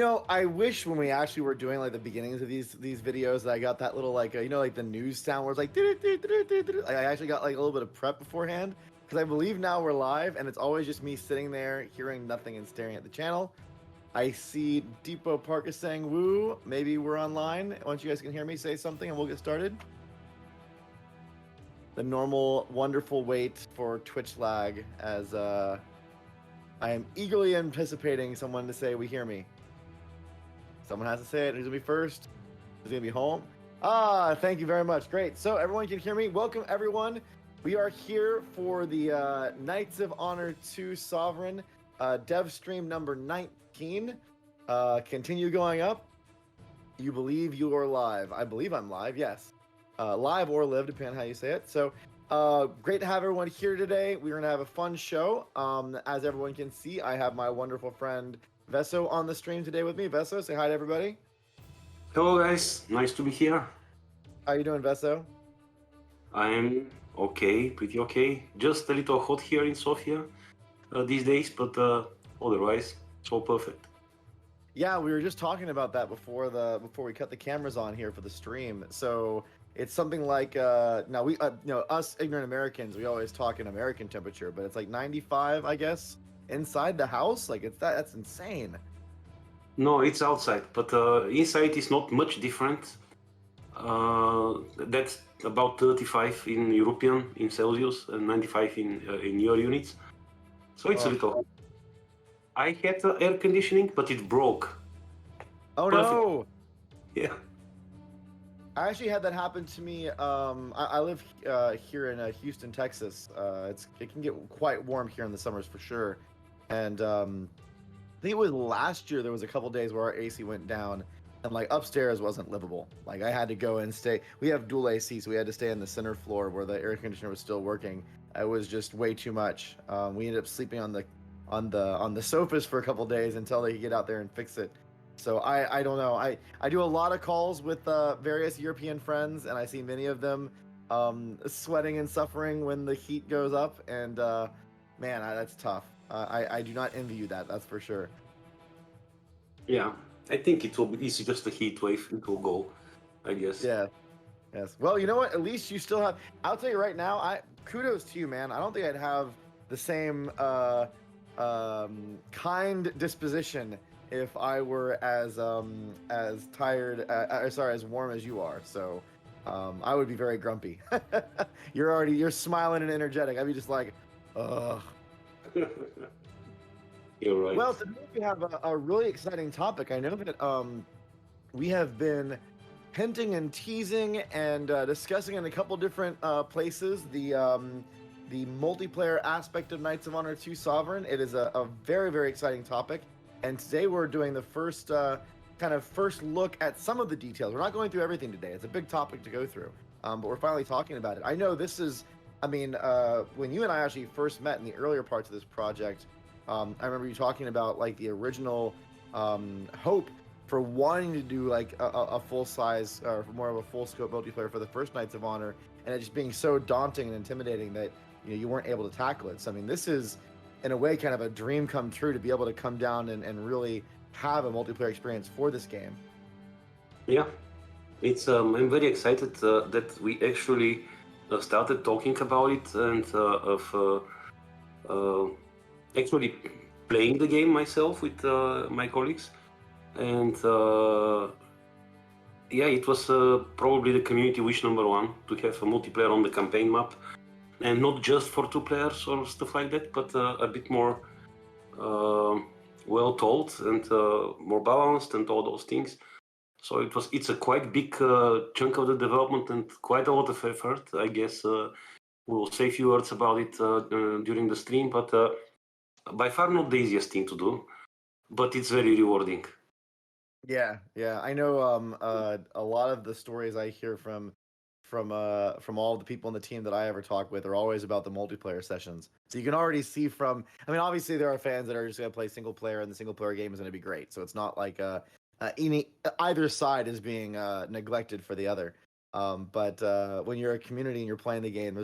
I wish when we actually were doing like the beginnings of these videos that I got that little like like the news sound where it's like I actually got like a little bit of prep beforehand because I believe now we're live and it's always just me sitting there hearing nothing and staring at the channel. I see Depot Park is saying woo. Maybe we're online. Once you guys can hear me say something and we'll get started. The normal wonderful wait for Twitch lag as I am eagerly anticipating someone to say we hear me. Someone has to say it. Who's gonna be first? Who's gonna be home? Thank you very much. Great. So everyone can hear me. Welcome everyone. We are here for the Knights of Honor 2 Sovereign DevStream number 19. Continue going up. You believe you are live. I believe I'm live. Yes. Live or live, depending on how you say it. So great to have everyone here today. We're gonna have a fun show. As everyone can see, I have my wonderful friend Veso on the stream today with me. Veso, say hi to everybody. Hello guys, nice to be here. How you doing, Veso? I'm okay, pretty okay. Just a little hot here in Sofia these days, but otherwise it's all perfect. Yeah, we were just talking about that before we cut the cameras on here for the stream. So it's something like now we us ignorant Americans, we always talk in American temperature, but it's like 95, I guess, inside the house. Like that's insane. No, it's outside, but inside is not much different. That's about 35 in European in Celsius and 95 in your units. So it's a little. I had air conditioning, but it broke. Oh Perfect. no! Yeah. I actually had that happen to me. I live here in Houston, Texas. It can get quite warm here in the summers for sure, and I think it was last year there was a couple days where our AC went down, and like upstairs wasn't livable. Like I had to go and stay. We have dual AC, so we had to stay on the center floor where the air conditioner was still working. It was just way too much. We ended up sleeping on the sofas for a couple days until they could get out there and fix it. So I don't know. I do a lot of calls with various European friends, and I see many of them sweating and suffering when the heat goes up. And man, that's tough. I do not envy you that. That's for sure. Yeah, I think it will be. It's just a heat wave. It will go, I guess. Yeah. Yes. Well, you know what? At least you still have. I'll tell you right now. Kudos to you, man. I don't think I'd have the same kind disposition if I were as tired, as warm as you are. So I would be very grumpy. You're smiling and energetic. I'd be just like, ugh. You're right. Well, today we have a really exciting topic. I know that we have been hinting and teasing and discussing in a couple different places the multiplayer aspect of Knights of Honor 2 Sovereign. It is a very, very exciting topic. And today we're doing the first look at some of the details. We're not going through everything today. It's a big topic to go through, but we're finally talking about it. I know this is, when you and I actually first met in the earlier parts of this project, I remember you talking about like the original hope for wanting to do like a full size or more of a full scope multiplayer for the first Knights of Honor, and it just being so daunting and intimidating that you weren't able to tackle it. So this is in a way kind of a dream come true to be able to come down and really have a multiplayer experience for this game. Yeah, it's I'm very excited that we actually started talking about it and of actually playing the game myself with my colleagues. And yeah, it was probably the community wish number one to have a multiplayer on the campaign map. And not just for 2 players or stuff like that, but a bit more well told and more balanced and all those things. So it's a quite big chunk of the development and quite a lot of effort. I guess we'll say a few words about it during the stream, but by far not the easiest thing to do, but it's very rewarding. Yeah, I know a lot of the stories I hear from all the people on the team that I ever talk with are always about the multiplayer sessions. So you can already see obviously there are fans that are just going to play single player and the single player game is going to be great. So it's not like either side is being neglected for the other. But when you're a community and you're playing the game, it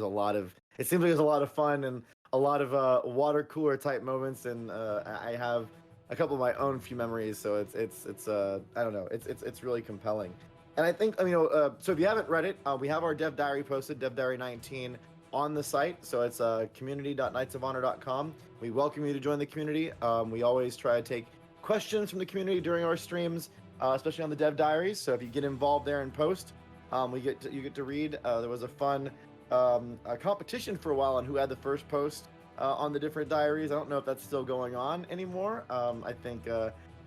seems like there's a lot of fun and a lot of water cooler type moments. And I have a couple of my own few memories. So it's I don't know, it's really compelling. And I think, you know, so if you haven't read it, we have our Dev Diary posted, DevDiary 19, on the site. So it's community.knightsofhonor.com. We welcome you to join the community. We always try to take questions from the community during our streams, especially on the Dev Diaries. So if you get involved there and post, you get to read. There was a fun a competition for a while on who had the first post on the different diaries. I don't know if that's still going on anymore. I think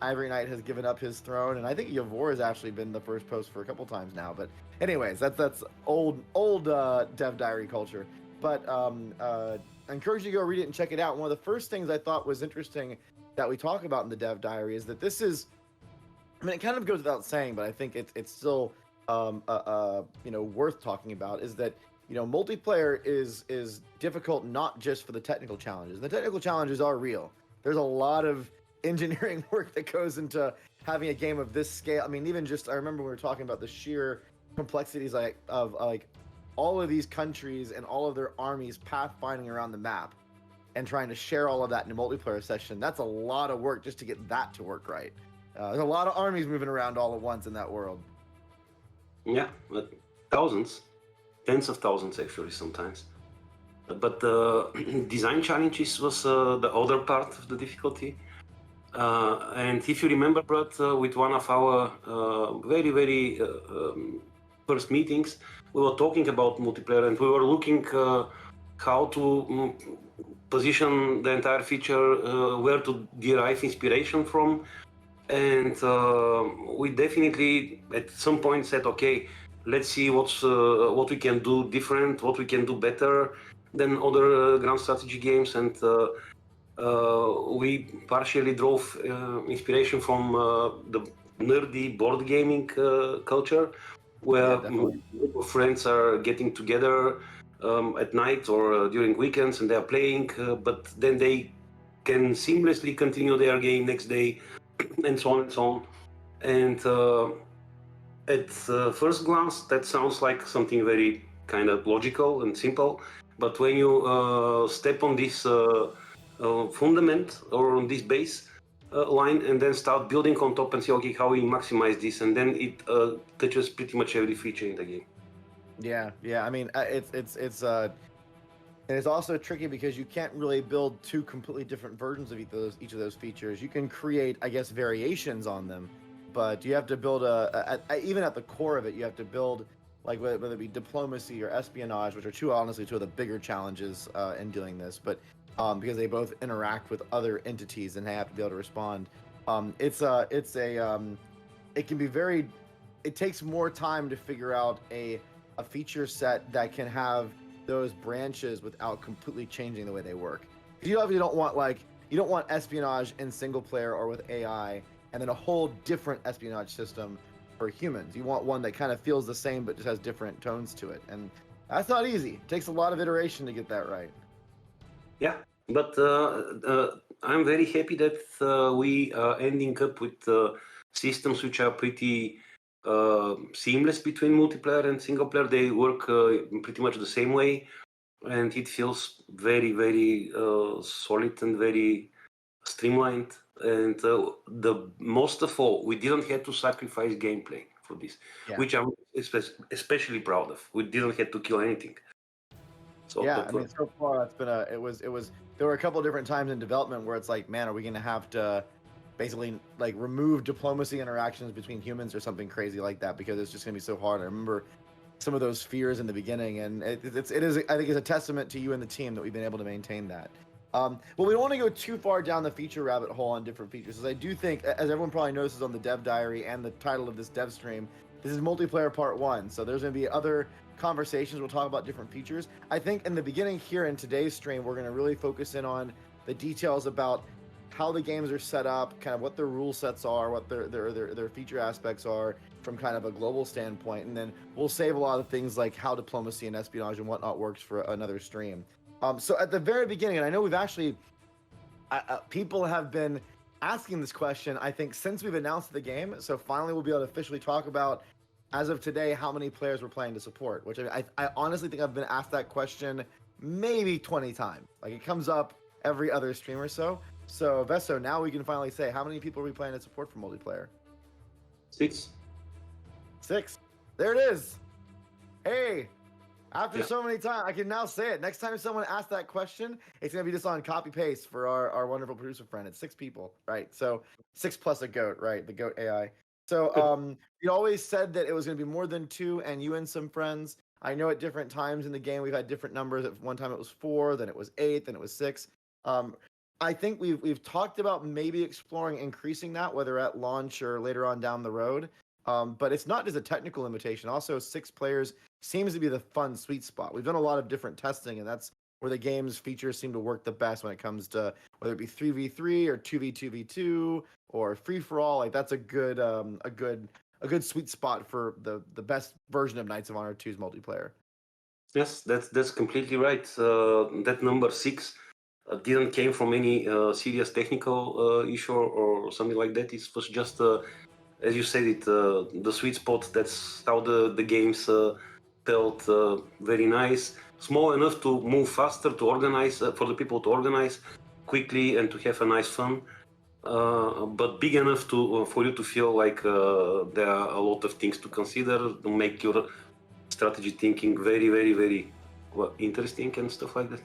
Ivory Knight has given up his throne, and I think Yavor has actually been the first post for a couple times now. But anyways, that's old Dev Diary culture. But I encourage you to go read it and check it out. One of the first things I thought was interesting that we talk about in the Dev Diary is that this is, I mean, it kind of goes without saying, but I think it's still you know, worth talking about, is that, you know, multiplayer is difficult not just for the technical challenges. The technical challenges are real. There's a lot of engineering work that goes into having a game of this scale. I mean, even just, I remember we were talking about the sheer complexities of all of these countries and all of their armies pathfinding around the map and trying to share all of that in a multiplayer session. That's a lot of work just to get that to work right. There's a lot of armies moving around all at once in that world. Yeah, but thousands, tens of thousands actually sometimes. But the design challenges was the other part of the difficulty. And if you remember, Brad, with one of our very first meetings, we were talking about multiplayer, and we were looking how to position the entire feature, where to derive inspiration from. And we definitely at some point said, okay, let's see what we can do different, what we can do better than other grand strategy games. And we partially drove inspiration from the nerdy board gaming culture, where friends are getting together at night or during weekends, and they're playing, but then they can seamlessly continue their game next day, and so on and so on. And at first glance, that sounds like something very kind of logical and simple, but when you step on this fundament or on this base line and then start building on top and say, okay, how we maximize this, and then it touches pretty much every feature in the game. Yeah. I mean, and it's also tricky because you can't really build two completely different versions of each of those features. You can create, I guess, variations on them, but you have to build even at the core of it, you have to build, like, whether it be diplomacy or espionage, which are honestly two of the bigger challenges in doing this, but because they both interact with other entities and they have to be able to respond. It can be very, it takes more time to figure out a feature set that can have those branches without completely changing the way they work. You obviously don't want espionage in single player or with AI and then a whole different espionage system for humans. You want one that kind of feels the same but just has different tones to it, and that's not easy. It takes a lot of iteration to get that right. Yeah, but I'm very happy that we are ending up with systems which are pretty seamless between multiplayer and single player. They work pretty much the same way, and it feels very solid and very streamlined. And the most of all, we didn't have to sacrifice gameplay for this, which I'm especially proud of. We didn't have to kill anything. So yeah, I mean, so far that's been it was there were a couple of different times in development where it's like, man, are we going to have to basically like remove diplomacy interactions between humans or something crazy like that, because it's just going to be so hard. I remember some of those fears in the beginning, and it is, I think it's a testament to you and the team that we've been able to maintain that. Well, we don't want to go too far down the feature rabbit hole on different features, as I do think, as everyone probably notices on the Dev Diary and the title of this Dev Stream, this is multiplayer part 1, so there's going to be other conversations. We'll talk about different features. I think in the beginning here in today's stream, we're going to really focus in on the details about how the games are set up, kind of what their rule sets are, what their feature aspects are from kind of a global standpoint, and then we'll save a lot of things like how diplomacy and espionage and whatnot works for another stream. So at the very beginning, and I know we've actually, people have been asking this question, I think, since we've announced the game, so finally we'll be able to officially talk about, as of today, how many players we're planning to support, which I honestly think I've been asked that question maybe 20 times. Like, it comes up every other stream or so. So Veso, now we can finally say how many people are we planning to support for multiplayer? 6. 6. There it is. Hey, after Yeah. so many times, I can now say it. Next time someone asks that question, it's gonna be just on copy paste for our wonderful producer friend. It's 6 people, right? So 6 plus a goat, right? The goat AI. So you always said that it was gonna be more than 2, and you and some friends. I know at different times in the game we've had different numbers. At one time it was 4, then it was 8, then it was 6. I think we've talked about maybe exploring increasing that, whether at launch or later on down the road. But it's not just a technical limitation. Also, 6 players seems to be the fun sweet spot. We've done a lot of different testing, and that's where the game's features seem to work the best when it comes to whether it be 3v3 or 2v2v2 or free for all. Like that's a good sweet spot for the best version of Knights of Honor 2's multiplayer. Yes, that's completely right. That number 6 didn't came from any serious technical issue or something like that. It was just, as you said, the sweet spot. That's how the games felt very nice, small enough to move faster, to organize for the people to organize quickly and to have a nice fun. But big enough to for you to feel like there are a lot of things to consider to make your strategy thinking very, very, very interesting and stuff like that.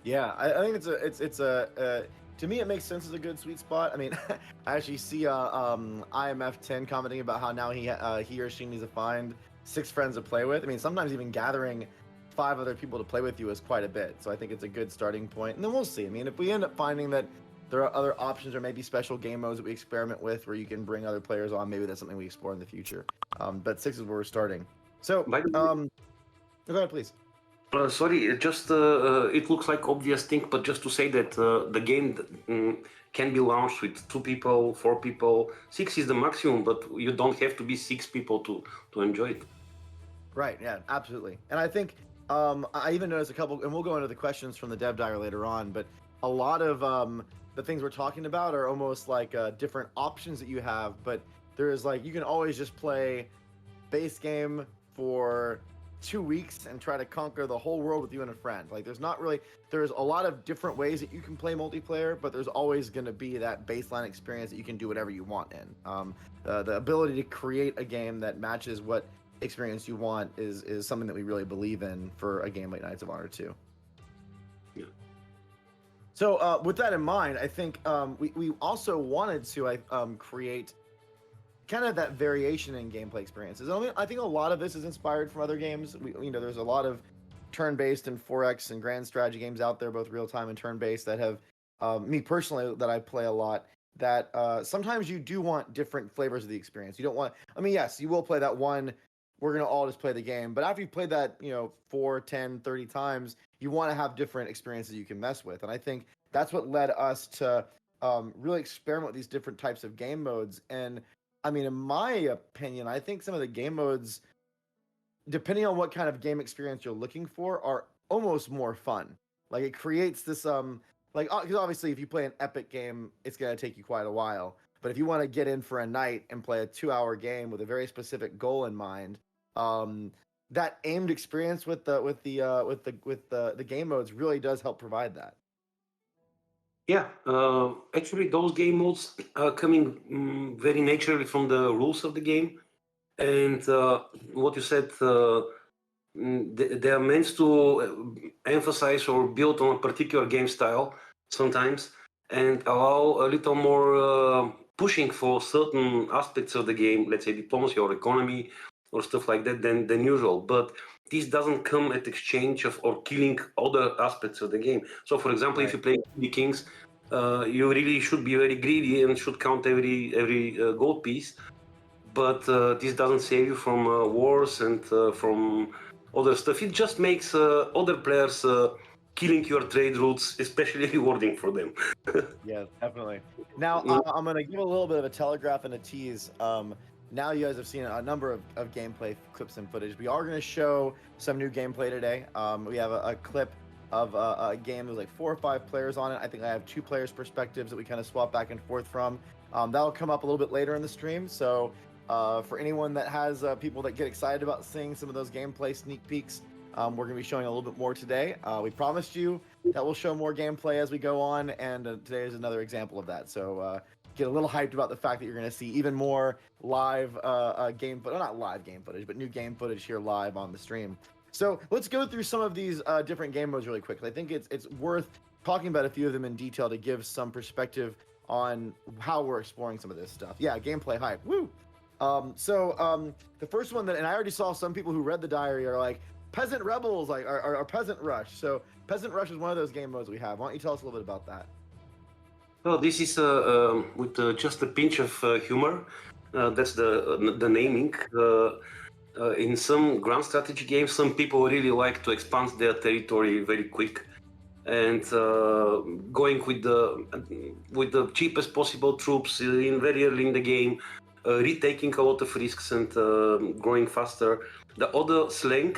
Yeah, I think it's a to me it makes sense as a good sweet spot. I mean, I actually see IMF 10 commenting about how now he or she needs to find 6 friends to play with. I mean, sometimes even gathering 5 other people to play with you is quite a bit. So I think it's a good starting point. And then we'll see. I mean, if we end up finding that there are other options or maybe special game modes that we experiment with where you can bring other players on, maybe that's something we explore in the future. But 6 is where we're starting. So, By the way, go ahead, please. sorry, it looks like obvious thing, but just to say that the game can be launched with 2 people, 4 people. 6 is the maximum, but you don't have to be 6 people to enjoy it. Right. Yeah. Absolutely. And I think I even noticed a couple, and we'll go into the questions from the DevDiary later on. But a lot of the things we're talking about are almost like different options that you have. But there is like you can always just play base game for 2 weeks and try to conquer the whole world with you and a friend. Like there's a lot of different ways that you can play multiplayer, but there's always going to be that baseline experience that you can do whatever you want in. The ability to create a game that matches what experience you want is something that we really believe in for a game like Knights of Honor 2. Yeah. So with that in mind, I think we also wanted to create kind of that variation in gameplay experiences. I think a lot of this is inspired from other games. There's a lot of turn-based and 4X and grand strategy games out there, both real-time and turn-based, that have me personally that I play a lot. That sometimes you do want different flavors of the experience. You don't want. I mean, yes, you will play that one. We're gonna all just play the game, but after you've played that, 4, 10, 30 times, you want to have different experiences you can mess with. And I think that's what led us to really experiment with these different types of game modes. And I mean, in my opinion, I think some of the game modes, depending on what kind of game experience you're looking for, are almost more fun. Like it creates this because obviously if you play an epic game, it's gonna take you quite a while. But if you want to get in for a night and play a 2-hour game with a very specific goal in mind, that aimed experience with the game modes really does help provide that. Yeah, actually, those game modes are coming very naturally from the rules of the game, and what you said, they are meant to emphasize or build on a particular game style sometimes, and allow a little more pushing for certain aspects of the game, let's say diplomacy or economy or stuff like that than usual. But this doesn't come at exchange of or killing other aspects of the game. So, for example, Right. if you play the Kings, you really should be very greedy and should count every gold piece. But this doesn't save you from wars and from other stuff. It just makes other players killing your trade routes especially rewarding for them. Yeah, definitely. Now, I'm going to give a little bit of a telegraph and a tease. Now you guys have seen a number of gameplay clips and footage. We are going to show some new gameplay today. We have a clip of a game with like 4 or 5 players on it. I think I have 2 players' perspectives that we kind of swap back and forth from. That'll come up a little bit later in the stream. So for anyone that has people that get excited about seeing some of those gameplay sneak peeks, We're going to be showing a little bit more today. We promised you that we'll show more gameplay as we go on, and today is another example of that. So get a little hyped about the fact that you're going to see even more live game footage, not live game footage, but new game footage here live on the stream. So let's go through some of these different game modes really quickly. I think it's worth talking about a few of them in detail to give some perspective on how we're exploring some of this stuff. Yeah, gameplay hype. Woo! The first one and I already saw some people who read the diary are like, Peasant Rebels, like, or Peasant Rush. So Peasant Rush is one of those game modes we have. Why don't you tell us a little bit about that? Well, this is with just a pinch of humor. That's the naming. In some grand strategy games, some people really like to expand their territory very quick, and going with the cheapest possible troops in very early in the game, retaking a lot of risks and growing faster. The other slang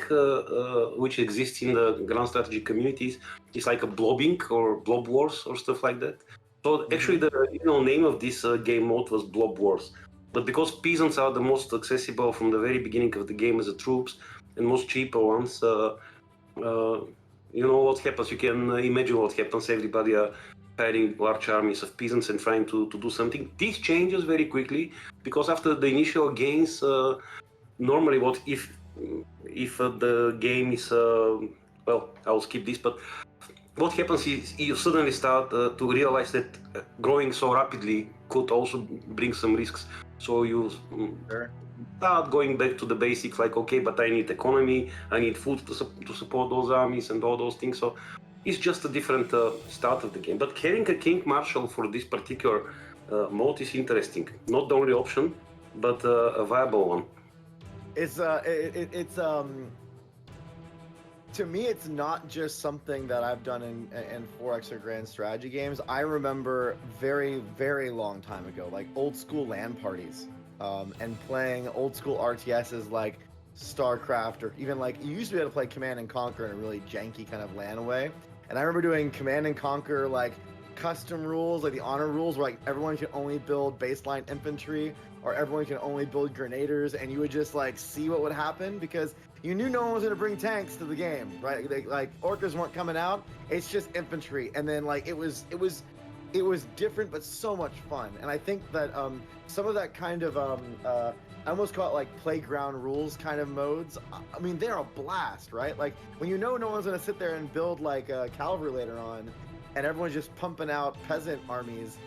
which exists in the grand strategy communities is like a blobbing or blob wars or stuff like that. So actually the original name of this game mode was Blob Wars. But because peasants are the most accessible from the very beginning of the game as the troops and most cheaper ones, you know what happens. You can imagine what happens. Everybody are fighting large armies of peasants and trying to do something. This changes very quickly because after the initial gains, normally what if the game is well, I'll skip this, but what happens is you suddenly start to realize that growing so rapidly could also bring some risks. So you start going back to the basics, like, okay, but I need economy, I need food to support those armies and all those things. So it's just a different start of the game. But having a King Marshal for this particular mode is interesting. Not the only option, but a viable one. To me, it's not just something that I've done in 4X or grand strategy games. I remember very, very long time ago, like old school LAN parties, and playing old school RTSs like StarCraft, or even like you used to be able to play Command and Conquer in a really janky kind of LAN way. And I remember doing Command and Conquer like custom rules, like the honor rules, where like everyone can only build baseline infantry or everyone can only build grenadiers, and you would just like see what would happen because you knew no one was going to bring tanks to the game, right? Like orcas weren't coming out. It's just infantry, and then like it was different, but so much fun. And I think that some of that kind of I almost call it like playground rules kind of modes. I mean, they're a blast, right? Like when you know no one's going to sit there and build like cavalry later on, and everyone's just pumping out peasant armies.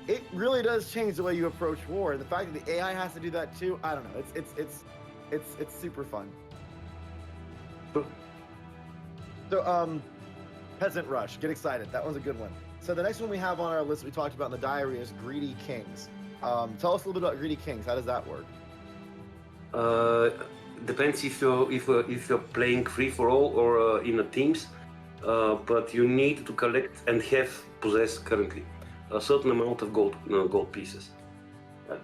It really does change the way you approach war. And the fact that the AI has to do that too, I don't know. It's super fun. So, Peasant Rush, get excited. That one's a good one. So the next one we have on our list we talked about in the diary is Greedy Kings. Tell us a little bit about Greedy Kings. How does that work? Depends if you're playing free for all or in a teams, but you need to collect and have possessed currently a certain amount of gold pieces.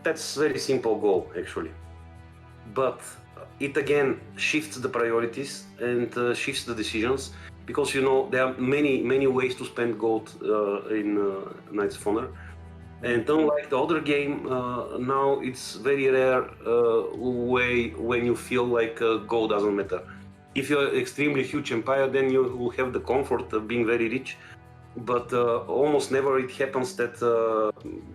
That's very simple goal actually, but it again shifts the priorities and shifts the decisions because you know there are many ways to spend gold in Knights of Honor, and unlike the other game, now it's very rare way when you feel like gold doesn't matter. If you're an extremely huge empire, then you will have the comfort of being very rich. But almost never it happens that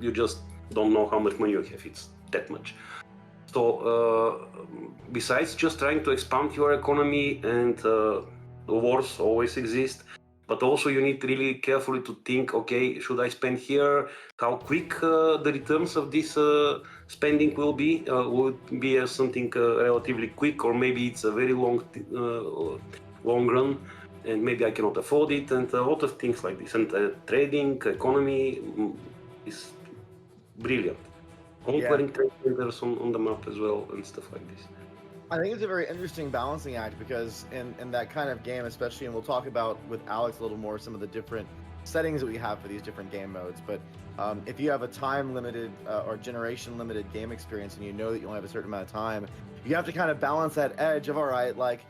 you just don't know how much money you have. It's that much. So besides just trying to expand your economy, and wars always exist, but also you need really carefully to think, okay, should I spend here? How quick the returns of this spending will be? Will it be something relatively quick, or maybe it's a very long run? And maybe I cannot afford it, and a lot of things like this. And trading, economy is brilliant. Conquering trade centers on the map as well, and stuff like this. I think it's a very interesting balancing act because in that kind of game, especially, and we'll talk about with Alex a little more some of the different settings that we have for these different game modes. But if you have a time limited or generation limited game experience, and you know that you only have a certain amount of time, you have to kind of balance that edge of, all right, like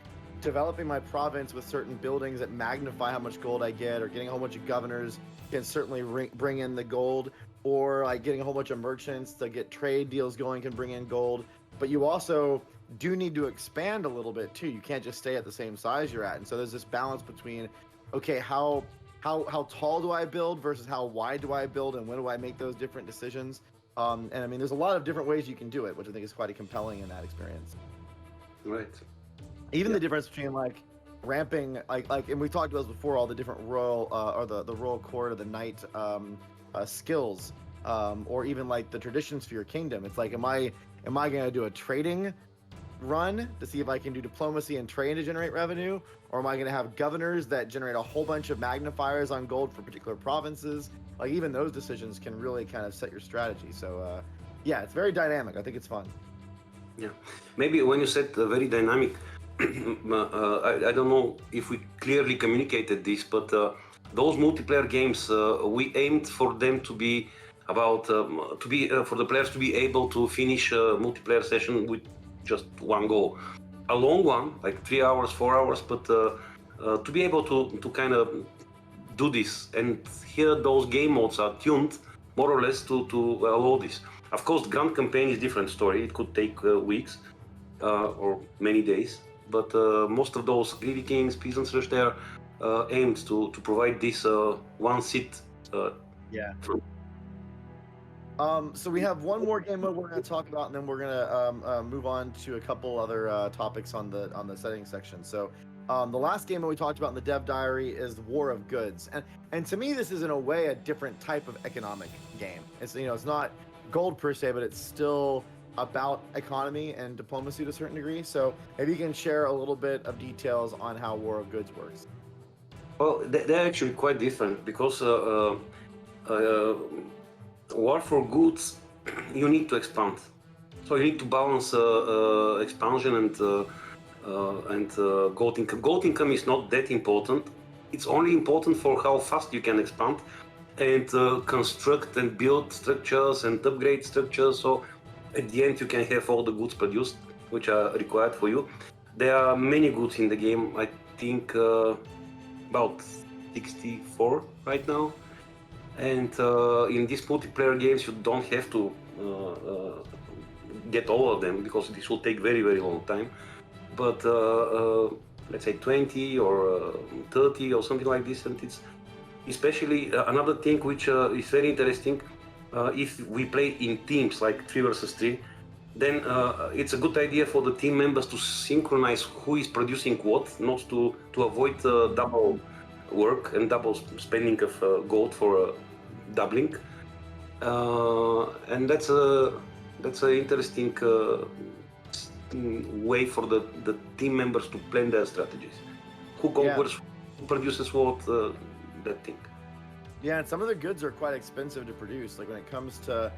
developing my province with certain buildings that magnify how much gold I get, or getting a whole bunch of governors can certainly bring in the gold, or like getting a whole bunch of merchants to get trade deals going can bring in gold. But you also do need to expand a little bit too. You can't just stay at the same size you're at. And so there's this balance between, okay, how tall do I build versus how wide do I build, and when do I make those different decisions? And I mean, there's a lot of different ways you can do it, which I think is quite compelling in that experience. Right. Even the difference between like ramping, and we talked about this before, all the different royal or the royal court or the knight skills, or even like the traditions for your kingdom. It's like, am I going to do a trading run to see if I can do diplomacy and trade to generate revenue, or am I going to have governors that generate a whole bunch of magnifiers on gold for particular provinces? Like, even those decisions can really kind of set your strategy. So yeah, it's very dynamic. I think it's fun. Yeah, maybe when you said very dynamic, I don't know if we clearly communicated this, but those multiplayer games, we aimed for them to be about for the players to be able to finish a multiplayer session with just one goal, a long one, like 3 hours, 4 hours, but to be able to kind of do this. And here those game modes are tuned more or less to allow this. Of course, the Grand Campaign is a different story. It could take weeks or many days, but most of those Greedy Kings, Peasants Rush, they are aimed to provide this one sit. Yeah. So we have one more game mode we're going to talk about, and then we're going to move on to a couple other topics on the settings section. So the last game that we talked about in the Dev Diary is War of Goods, and to me this is in a way a different type of economic game. It's, you know, it's not gold per se, but it's still about economy and diplomacy to a certain degree. So maybe you can share a little bit of details on how War of Goods works. Well, they're actually quite different, because War for Goods, you need to expand. So you need to balance expansion and gold income. Gold income is not that important. It's only important for how fast you can expand and construct and build structures and upgrade structures. So at the end you can have all the goods produced which are required for you. There are many goods in the game. I think about 64 right now. And in these multiplayer games you don't have to get all of them, because this will take very, very long time. But let's say 20 or 30 or something like this. And it's especially another thing which is very interesting. If we play in teams, like 3 versus 3, then it's a good idea for the team members to synchronize who is producing what, not to avoid double work and double spending of gold for doubling. And that's an interesting way for the team members to plan their strategies. Who conquers, who produces what, that thing. Yeah, and some of the goods are quite expensive to produce. Like when it comes to,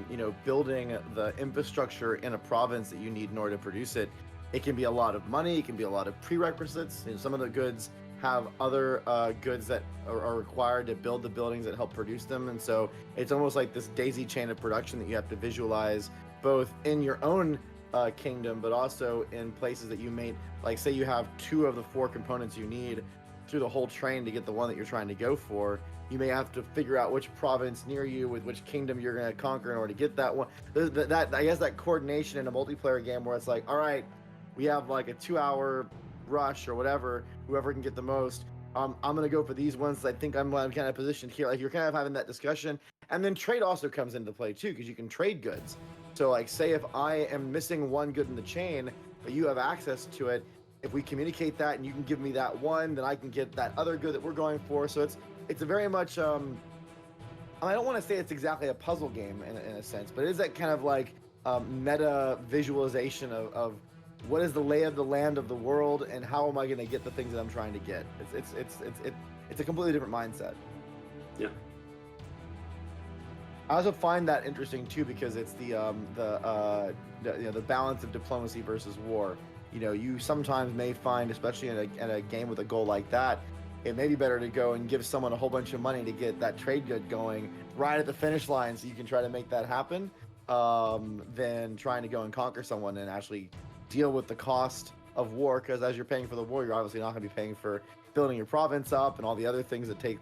you know, building the infrastructure in a province that you need in order to produce it, it can be a lot of money. It can be a lot of prerequisites. You know, some of the goods have other goods that are required to build the buildings that help produce them. And so it's almost like this daisy chain of production that you have to visualize both in your own kingdom, but also in places that you may, like say you have 2 of the 4 components you need through the whole train to get the one that you're trying to go for. You may have to figure out which province near you with which kingdom you're going to conquer in order to get that one. That I guess that coordination in a multiplayer game where it's like, all right, we have like a 2-hour rush or whatever, whoever can get the most. I'm going to go for these ones. I think I'm kind of positioned here. Like you're kind of having that discussion. And then trade also comes into play too, because you can trade goods. So like say if I am missing one good in the chain, but you have access to it, if we communicate that and you can give me that one, then I can get that other good that we're going for. So it's a very much, I don't want to say it's exactly a puzzle game in a sense, but it is that kind of like meta visualization of what is the lay of the land of the world and how am I going to get the things that I'm trying to get. It's a completely different mindset. Yeah. I also find that interesting too, because it's the balance of diplomacy versus war. You know, you sometimes may find, especially in a game with a goal like that, it may be better to go and give someone a whole bunch of money to get that trade good going right at the finish line so you can try to make that happen, than trying to go and conquer someone and actually deal with the cost of war. Because as you're paying for the war, you're obviously not going to be paying for building your province up and all the other things that take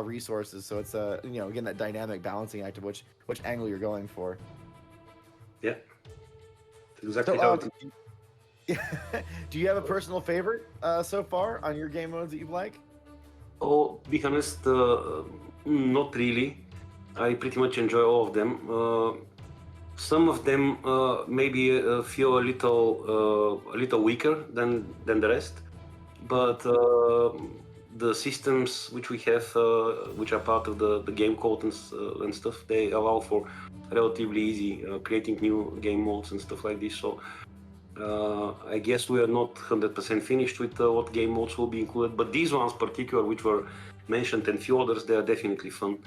resources. So it's again, that dynamic balancing act of which angle you're going for. Yeah, exactly So, how it is. do you have a personal favorite so far on your game modes that you like? Oh, be honest, not really. I pretty much enjoy all of them. Some of them maybe feel a little weaker than the rest, but the systems which we have, which are part of the game code and stuff, they allow for relatively easy creating new game modes and stuff like this. So I guess we are not 100% finished with what game modes will be included, but these ones particular, which were mentioned, and few others, they are definitely fun.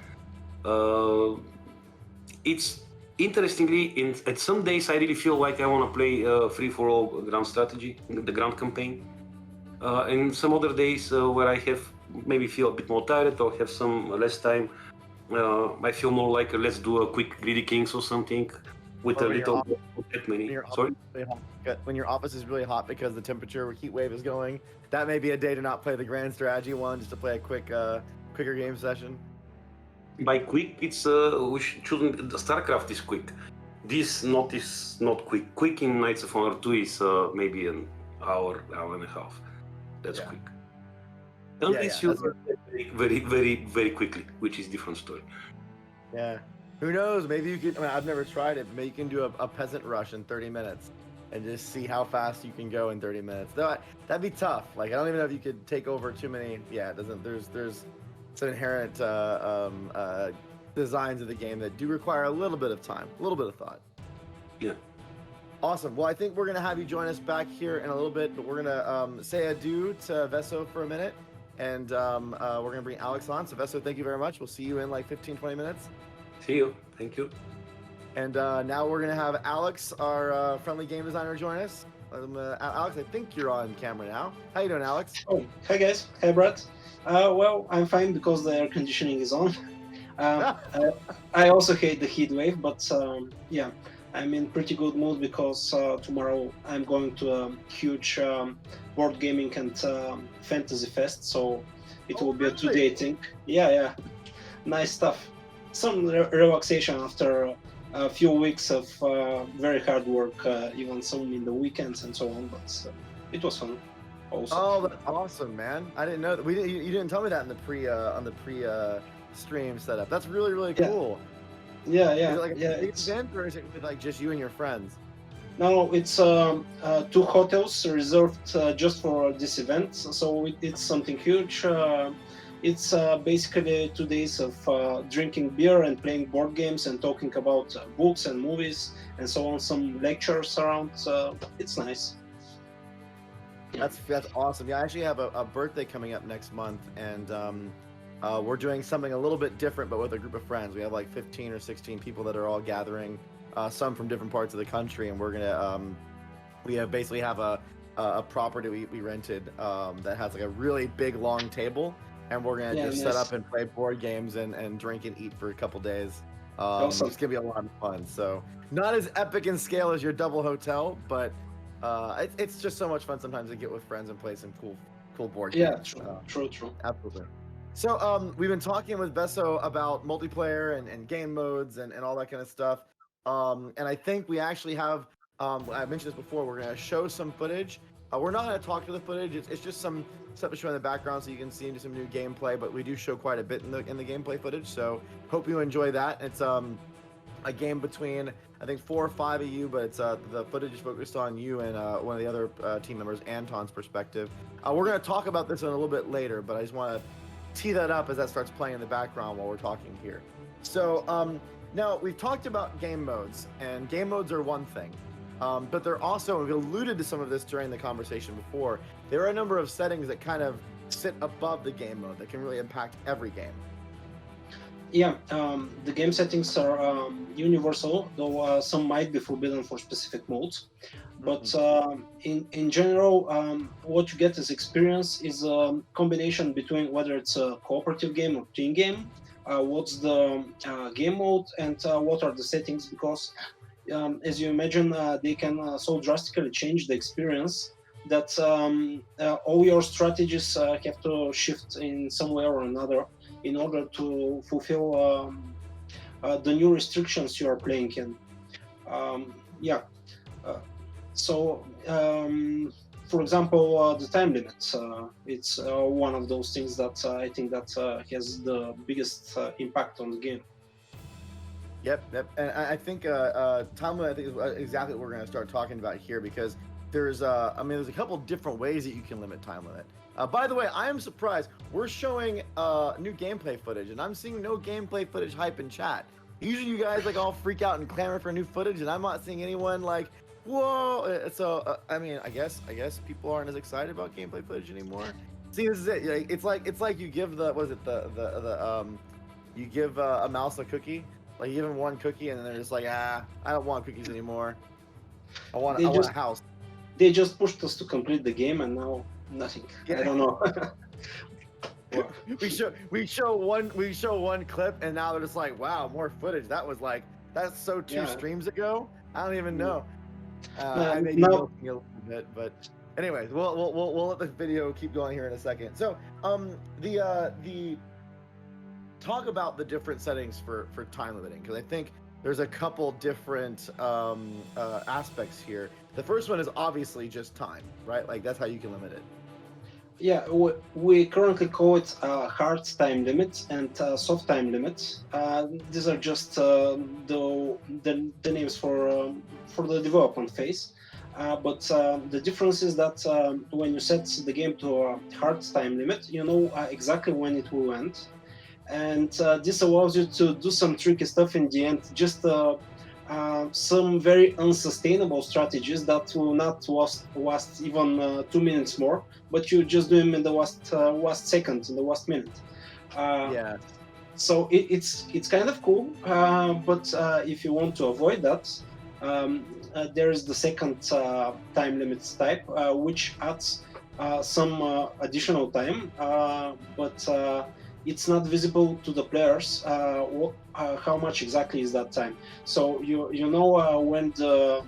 It's interestingly, at some days I really feel like I want to play free-for-all grand strategy, the grand campaign. And some other days where I have maybe feel a bit more tired or have some less time, I feel more like let's do a quick Greedy Kings or something with Or a when little your not that many. when your Sorry. office is really hot, when your office is really hot because the temperature heat wave is going, that may be a day to not play the grand strategy one, just to play a quicker game session. By quick, it's we shouldn't. The StarCraft is quick. This not is not quick. Quick in Knights of Honor 2 is maybe an hour and a half. That's Yeah. quick. Yeah, Unless yeah, you that's very quickly, which is different story. Yeah. Who knows? Maybe you could. I mean, I've never tried it, but maybe you can do a peasant rush in 30 minutes and just see how fast you can go in 30 minutes. Though that'd be tough. Like, I don't even know if you could take over too many. Yeah, it doesn't. There's some inherent designs of the game that do require a little bit of time, a little bit of thought. Yeah. Awesome. Well, I think we're gonna have you join us back here in a little bit, but we're gonna say adieu to Veso for a minute, and we're gonna bring Alex on. So Veso, thank you very much. We'll see you in like 15-20 minutes. See you. Thank you. And now we're gonna have Alex, our friendly game designer, join us. Alex, I think you're on camera now. How you doing, Alex? Oh, hi guys. Hi, Brad. Well, I'm fine because the air conditioning is on. I also hate the heat wave, but yeah, I'm in pretty good mood because tomorrow I'm going to a huge board gaming and fantasy fest, so it will be a 2-day thing. Yeah, nice stuff. Some relaxation after a few weeks of very hard work, even some in the weekends and so on, but it was fun. Also. Oh, that's awesome, man! I didn't know that. You didn't tell me that in the pre stream setup. That's really cool. Yeah. Is it like a big It's event, or is it with like just you and your friends? no, it's 2 hotels reserved just for this event, so it's something huge. It's basically 2 days of drinking beer and playing board games and talking about books and movies and so on. Some lectures around. It's nice. That's awesome. Yeah, I actually have a birthday coming up next month, and we're doing something a little bit different, but with a group of friends. We have like 15 or 16 people that are all gathering, some from different parts of the country, and we're gonna basically have a property we rented that has like a really big long table, and we're gonna just set up and play board games and drink and eat for a couple days. Awesome. It's gonna be a lot of fun. So not as epic in scale as your double hotel, but it's just so much fun sometimes to get with friends and play some cool board games. Yeah, true. Absolutely. So we've been talking with Veso about multiplayer and game modes and all that kind of stuff. And I think we actually have, I mentioned this before, we're going to show some footage. We're not going to talk to the footage. It's just some stuff to show in the background so you can see into some new gameplay, but we do show quite a bit in the gameplay footage. So hope you enjoy that. It's a game between, I think, 4 or 5 of you, but it's the footage is focused on you and one of the other team members, Anton's perspective. We're going to talk about this in a little bit later, but I just want to tee that up as that starts playing in the background while we're talking here. So now we've talked about game modes, and game modes are one thing, but they're also, we alluded to some of this during the conversation before, there are a number of settings that kind of sit above the game mode that can really impact every game. Yeah, the game settings are universal, though some might be forbidden for specific modes. But in general, what you get as experience is a combination between whether it's a cooperative game or team game, what's the game mode, and what are the settings, because as you imagine, they can so drastically change the experience that all your strategies have to shift in some way or another in order to fulfill the new restrictions you are playing in. So, for example, the time limit. It's one of those things that I think that has the biggest impact on the game. Yep. And I think time limit, I think, is exactly what we're going to start talking about here, because there's there's a couple different ways that you can limit time limit. By the way, I am surprised. We're showing new gameplay footage, and I'm seeing no gameplay footage hype in chat. Usually you guys like all freak out and clamor for new footage, and I'm not seeing anyone like, whoa. So I guess people aren't as excited about gameplay footage anymore. See, this is it. It's like you give you give a mouse a cookie. Like you give them one cookie, and then they're just like, I don't want cookies anymore. I want a house. They just pushed us to complete the game, and now nothing. Yeah. I don't know. we show one clip, and now they're just like, wow, more footage. That's so two streams ago. I don't even know. I may be milking a little bit, but anyways, we'll let the video keep going here in a second. So the talk about the different settings for time limiting, because I think there's a couple different aspects here. The first one is obviously just time, right? Like that's how you can limit it. Yeah, we currently call it hard time limit and soft time limit. These are just the names for the development phase. But the difference is that when you set the game to a hard time limit, you know exactly when it will end. And this allows you to do some tricky stuff in the end, just some very unsustainable strategies that will not last even 2 minutes more, but you just do them in the last second, in the last minute. Yeah. So it's kind of cool, but if you want to avoid that, there is the second time limits type, which adds some additional time, but it's not visible to the players how much exactly is that time. So you know when the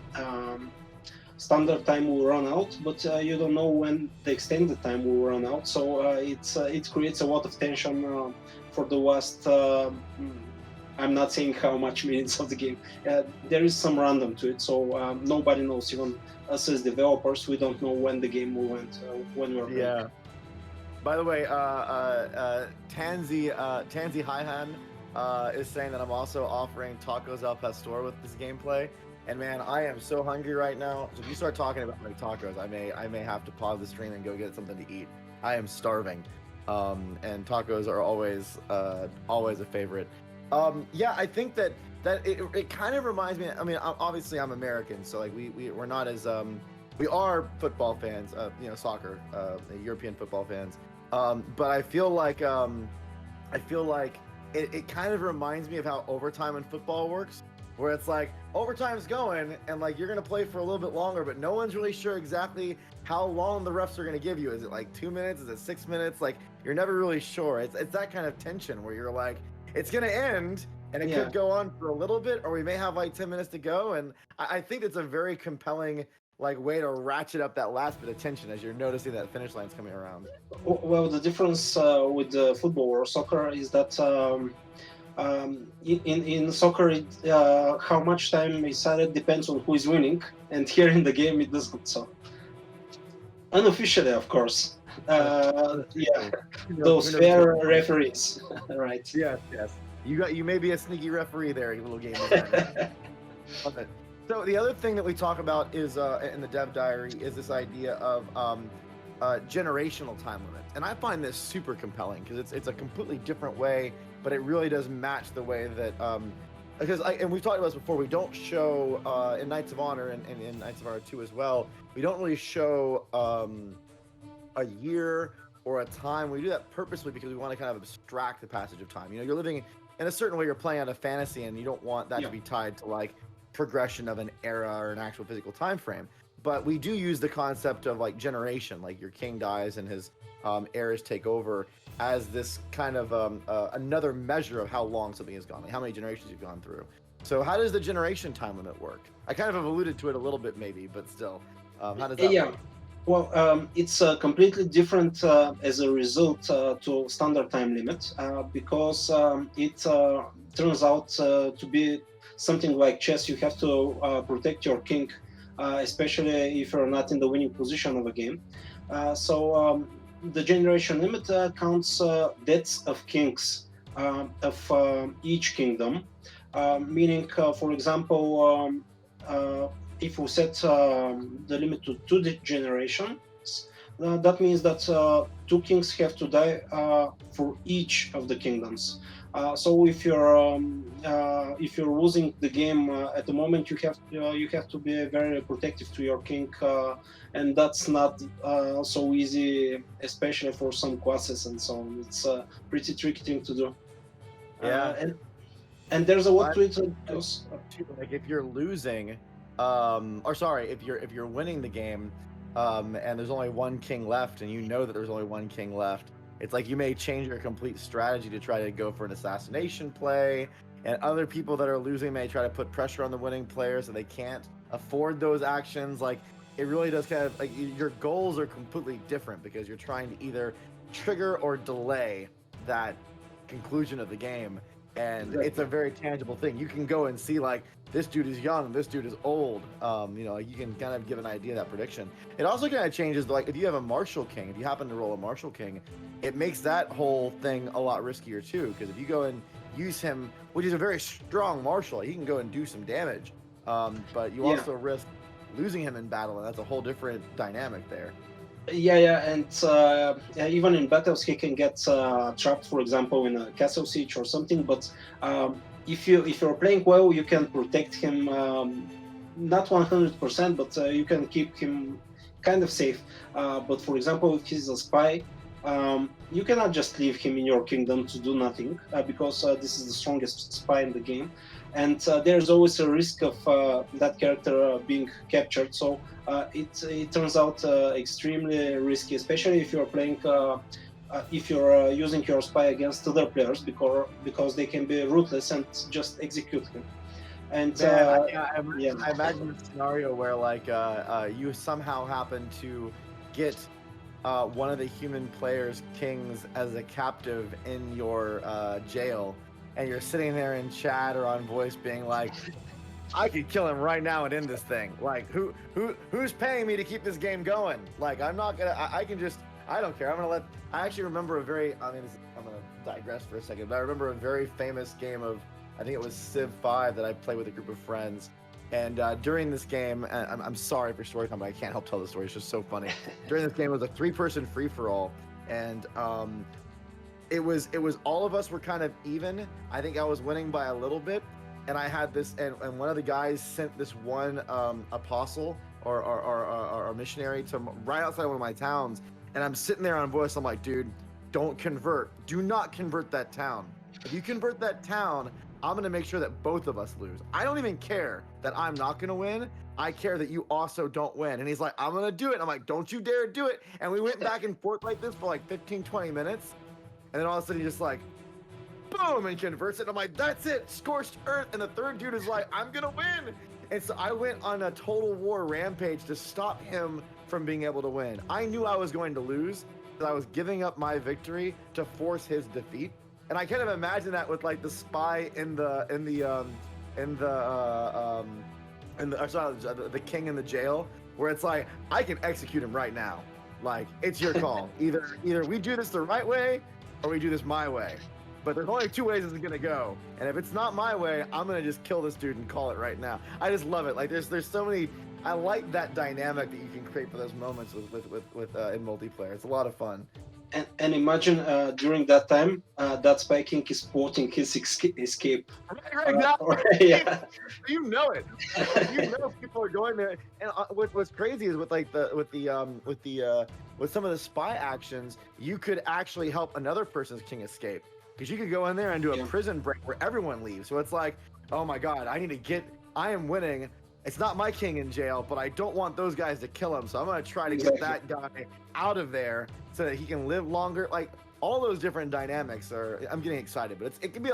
standard time will run out, but you don't know when the extended time will run out. So it creates a lot of tension for the last. I'm not saying how much minutes of the game. There is some random to it, so nobody knows. Even us as developers, we don't know when the game will end when we're playing. Yeah. By the way, Tanzi Hihan is saying that I'm also offering tacos al pastor with this gameplay, and man, I am so hungry right now. So if you start talking about like tacos, I may have to pause the stream and go get something to eat. I am starving, and tacos are always a favorite. Yeah, I think that it kind of reminds me. I mean, obviously I'm American, so like we're not as we are football fans, soccer, European football fans. But I feel like it kind of reminds me of how overtime in football works, where it's like overtime's going and like you're gonna play for a little bit longer, but no one's really sure exactly how long the refs are gonna give you. Is it like 2 minutes? Is it 6 minutes? Like you're never really sure. It's that kind of tension where you're like, it's gonna end and it could go on for a little bit, or we may have like 10 minutes to go. And I think it's a very compelling like way to ratchet up that last bit of tension as you're noticing that finish line's coming around. Well, the difference with football or soccer is that in soccer, how much time is added depends on who is winning, and here in the game it doesn't. So unofficially, of course, those fair referees, right? Yes. You may be a sneaky referee there, you little game designer. Love it. So the other thing that we talk about is in the DevDiary is this idea of generational time limits, and I find this super compelling because it's a completely different way, but it really does match the way that and we've talked about this before. We don't show in Knights of Honor and in Knights of Honor 2 as well. We don't really show a year or a time. We do that purposely because we want to kind of abstract the passage of time. You're living in a certain way. You're playing on a fantasy, and you don't want that to be tied to like progression of an era or an actual physical time frame. But we do use the concept of like generation, like your king dies and his heirs take over, as this kind of another measure of how long something has gone, like how many generations you've gone through. So how does the generation time limit work? I kind of have alluded to it a little bit maybe, but still, how does that work? Well, it's completely different as a result to standard time limit because it turns out to be something like chess. You have to protect your king especially if you're not in the winning position of a game. The generation limit counts deaths of kings of each kingdom, meaning, for example, if we set the limit to 2 generations, that means that 2 kings have to die for each of the kingdoms. So if you're losing the game at the moment, you have to be very protective to your king, and that's not so easy, especially for some classes and so on. It's a pretty tricky thing to do. Yeah. And there's a way to introduce. Like if you're losing, if you're winning the game, and there's only one king left, and you know that there's only one king left, it's like you may change your complete strategy to try to go for an assassination play, and other people that are losing may try to put pressure on the winning player so they can't afford those actions. Like it really does kind of like your goals are completely different because you're trying to either trigger or delay that conclusion of the game. And it's a very tangible thing. You can go and see like this dude is young, this dude is old. You can kind of give an idea of that prediction. It also kind of changes, like if you have a martial king, if you happen to roll a martial king, it makes that whole thing a lot riskier too. Because if you go and use him, which is a very strong martial, he can go and do some damage. But you also risk losing him in battle, and that's a whole different dynamic there. And even in battles he can get trapped, for example, in a castle siege or something. But if you're playing well, you can protect him, not 100%, but you can keep him kind of safe. But for example, if he's a spy, you cannot just leave him in your kingdom to do nothing, because this is the strongest spy in the game, and there's always a risk of that character being captured. So it turns out extremely risky, especially if you're playing, if you're using your spy against other players, because they can be ruthless and just execute him. And I imagine a scenario where like you somehow happen to get one of the human players' kings as a captive in your jail, and you're sitting there in chat or on voice being like, I could kill him right now and end this thing. Like, who's paying me to keep this game going? Like, I'm not gonna. I don't care. I actually remember I'm gonna digress for a second, but I remember a very famous game of, I think it was Civ 5 that I played with a group of friends. And during this game, I'm sorry for story time, but I can't help tell the story. It's just so funny. During this game, it was a 3-person free-for-all, and it was all of us were kind of even. I think I was winning by a little bit, and I had this, and one of the guys sent this one apostle or missionary to right outside one of my towns, and I'm sitting there on voice. I'm like, dude, don't convert. Do not convert that town. If you convert that town, I'm going to make sure that both of us lose. I don't even care that I'm not going to win. I care that you also don't win. And he's like, I'm going to do it. And I'm like, don't you dare do it. And we went back and forth like this for like 15, 20 minutes. And then all of a sudden he just like, boom, and converts it. And I'm like, that's it, scorched earth. And the third dude is like, I'm going to win. And so I went on a total war rampage to stop him from being able to win. I knew I was going to lose, because I was giving up my victory to force his defeat. And I kind of imagine that with like the spy the king in the jail, where it's like, I can execute him right now. Like, it's your call. Either we do this the right way or we do this my way. But there's only 2 ways it's gonna go. And if it's not my way, I'm gonna just kill this dude and call it right now. I just love it. Like there's so many. I like that dynamic that you can create for those moments with in multiplayer. It's a lot of fun. And imagine during that time, that Spy King is plotting his escape. Right, exactly. Yeah. You know it. You know people are going there. And what's crazy is with some of the spy actions, you could actually help another person's king escape, because you could go in there and do a prison break where everyone leaves. So it's like, oh my God, I am winning. It's not my king in jail, but I don't want those guys to kill him. So I'm going to try to get that guy out of there so that he can live longer. Like, all those different dynamics I'm getting excited, but it can be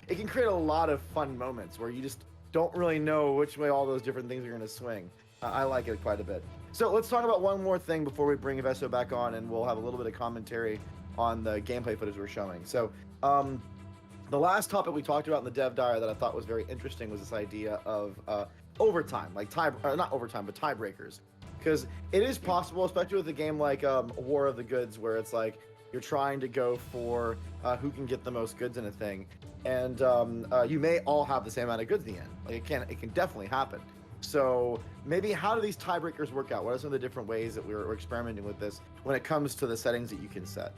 it can create a lot of fun moments where you just don't really know which way all those different things are going to swing. I like it quite a bit. So let's talk about one more thing before we bring Veso back on, and we'll have a little bit of commentary on the gameplay footage we're showing. So the last topic we talked about in the dev diary that I thought was very interesting was this idea of overtime, like not overtime, but tiebreakers. Because it is possible, especially with a game like War of the Goods, where it's like you're trying to go for who can get the most goods in a thing, and you may all have the same amount of goods in the end. Like it can definitely happen. So maybe how do these tiebreakers work out? What are some of the different ways that we're experimenting with this when it comes to the settings that you can set?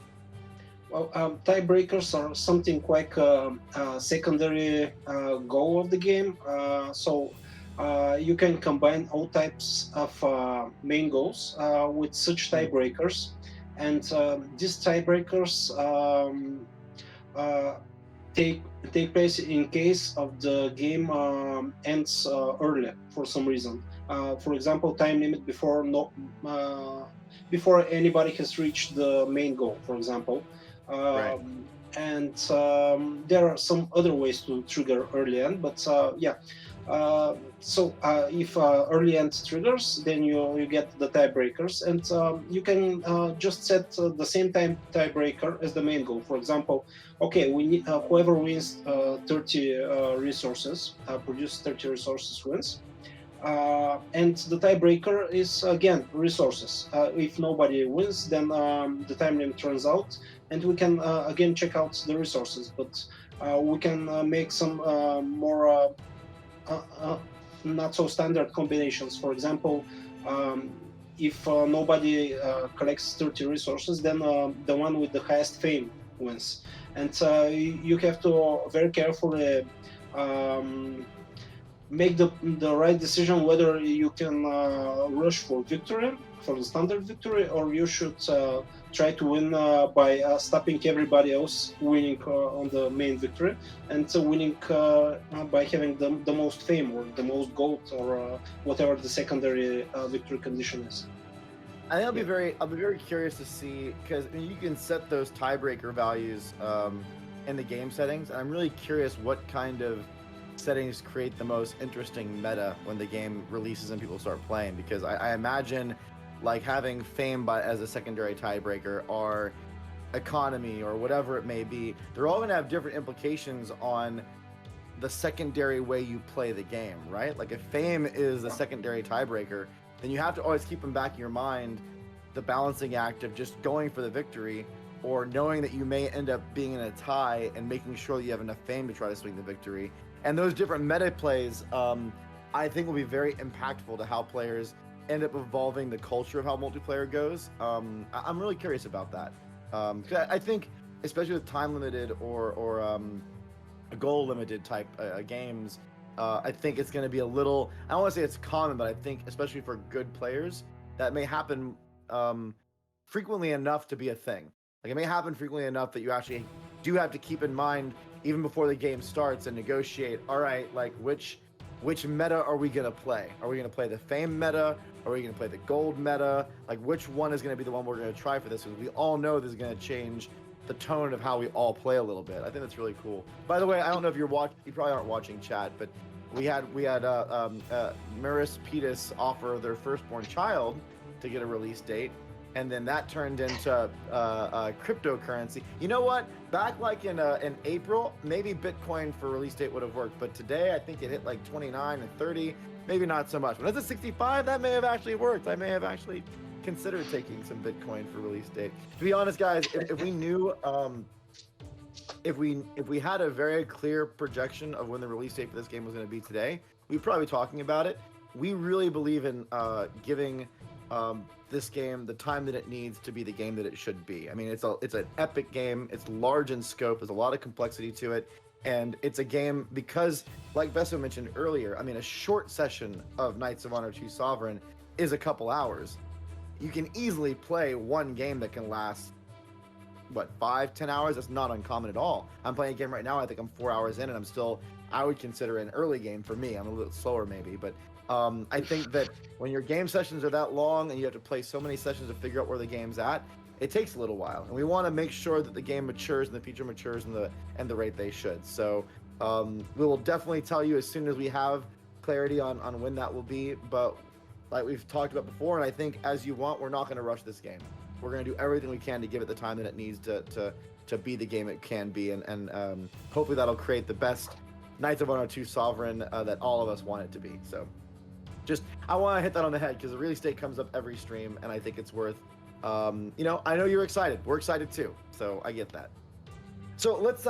Well, tiebreakers are something quite secondary goal of the game. So you can combine all types of main goals with such tiebreakers, and these tiebreakers take place in case of the game ends early for some reason. For example, time limit before anybody has reached the main goal, for example. Right. And there are some other ways to trigger early end, but yeah. So if early end triggers, then you get the tiebreakers, and you can just set the same tiebreaker as the main goal. For example, okay, we need whoever wins 30 resources, produce 30 resources wins. And the tiebreaker is again resources. If nobody wins, then the time limit runs out, and we can again check out the resources. But we can make some more not so standard combinations. For example, if nobody collects 30 resources, then the one with the highest fame wins. And you have to very carefully make the right decision whether you can rush for victory, for the standard victory, or you should try to win by stopping everybody else winning on the main victory, and winning by having the most fame or the most gold or whatever the secondary victory condition is. I think I'll be very curious to see, because you can set those tiebreaker values in the game settings, and I'm really curious what kind of settings create the most interesting meta when the game releases and people start playing, because I imagine like having fame as a secondary tiebreaker, or economy, or whatever it may be, they're all going to have different implications on the secondary way you play the game, right? Like if fame is the secondary tiebreaker, then you have to always keep in back of your mind the balancing act of just going for the victory, or knowing that you may end up being in a tie and making sure that you have enough fame to try to swing the victory. And those different meta plays, I think, will be very impactful to how players end up evolving the culture of how multiplayer goes. I'm really curious about that. 'Cause I think, especially with time limited or goal limited type games, I think it's going to be a little, I don't want to say it's common, but I think especially for good players, that may happen frequently enough to be a thing. Like it may happen frequently enough that you actually do have to keep in mind, even before the game starts, and negotiate, all right, like which meta are we going to play? Are we going to play the fame meta? Are we going to play the gold meta? Like which one is going to be the one we're going to try for this? Because we all know this is going to change the tone of how we all play a little bit. I think that's really cool. By the way, I don't know if you probably aren't watching chat, but we had Maris Pedis offer their firstborn child to get a release date, and then that turned into cryptocurrency. You know what? Back like in April, maybe Bitcoin for release date would have worked, but today I think it hit like 29 and 30, maybe not so much. But as a 65, that may have actually worked. I may have actually considered taking some Bitcoin for release date. To be honest, guys, if we knew, if we had a very clear projection of when the release date for this game was going to be today, we'd probably be talking about it. We really believe in giving this game the time that it needs to be the game that it should be. I mean, it's an epic game. It's large in scope. There's a lot of complexity to it, and it's a game because, like Veso mentioned earlier, I mean, a short session of Knights of Honor 2 Sovereign is a couple hours. You can easily play one game that can last, what, 5-10 hours? That's not uncommon at all. I'm playing a game right now, I think I'm 4 hours in, and I'm still, I would consider an early game for me. I'm a little slower maybe, but I think that when your game sessions are that long and you have to play so many sessions to figure out where the game's at, it takes a little while. And we want to make sure that the game matures and the feature matures and the rate they should. So we will definitely tell you as soon as we have clarity on when that will be. But like we've talked about before, and I think as you want, we're not going to rush this game. We're going to do everything we can to give it the time that it needs to to be the game it can be, and hopefully that'll create the best Knights of 102 Sovereign that all of us want it to be. So just, I want to hit that on the head because the release date comes up every stream, and I think it's worth, you know, I know you're excited. We're excited too, so I get that. So let's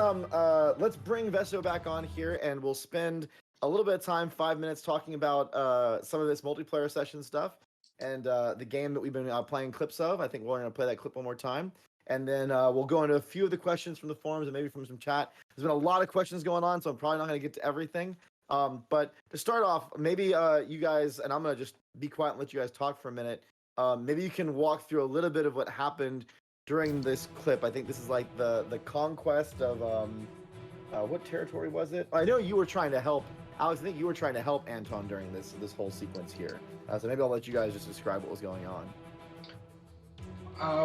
bring Veso back on here, and we'll spend a little bit of time, 5 minutes, talking about some of this multiplayer session stuff and the game that we've been playing clips of. I think we're going to play that clip one more time, and then we'll go into a few of the questions from the forums and maybe from some chat. There's been a lot of questions going on, so I'm probably not going to get to everything. But to start off, maybe you guys, and I'm going to just be quiet and let you guys talk for a minute. Maybe you can walk through a little bit of what happened during this clip. I think this is like the conquest of what territory was it? I know you were trying to help, Alex. I think you were trying to help Anton during this whole sequence here. So maybe I'll let you guys just describe what was going on.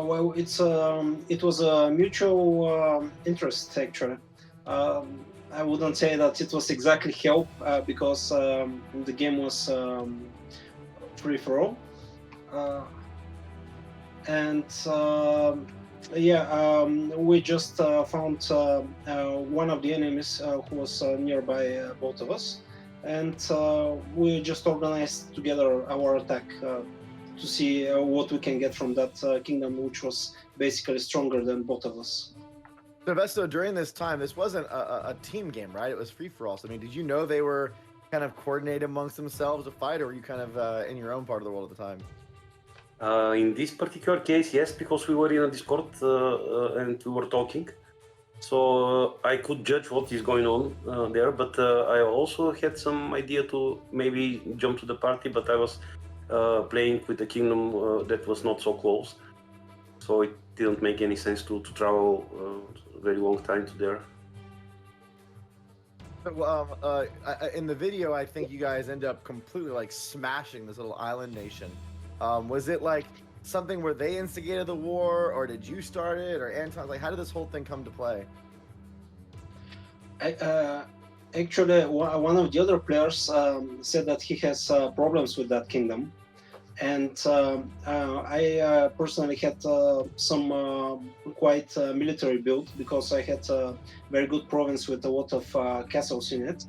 Well, it was a mutual interest actually. I wouldn't say that it was exactly help because the game was free for all. And we just found one of the enemies who was nearby both of us, and we just organized together our attack to see what we can get from that kingdom, which was basically stronger than both of us. So Veso, during this time, this wasn't a team game, right? It was free for all. So I mean, did you know they were kind of coordinated amongst themselves to fight, or were you kind of in your own part of the world at the time? In this particular case, yes, because we were in a Discord and we were talking. So I could judge what is going on there, but I also had some idea to maybe jump to the party, but I was playing with a kingdom that was not so close. So it didn't make any sense to travel a very long time to there. In the video, I think you guys end up completely like smashing this little island nation. Was it like something where they instigated the war, or did you start it, or Anton? Like, how did this whole thing come to play? Actually, one of the other players said that he has problems with that kingdom, and I personally had some quite military build because I had a very good province with a lot of castles in it,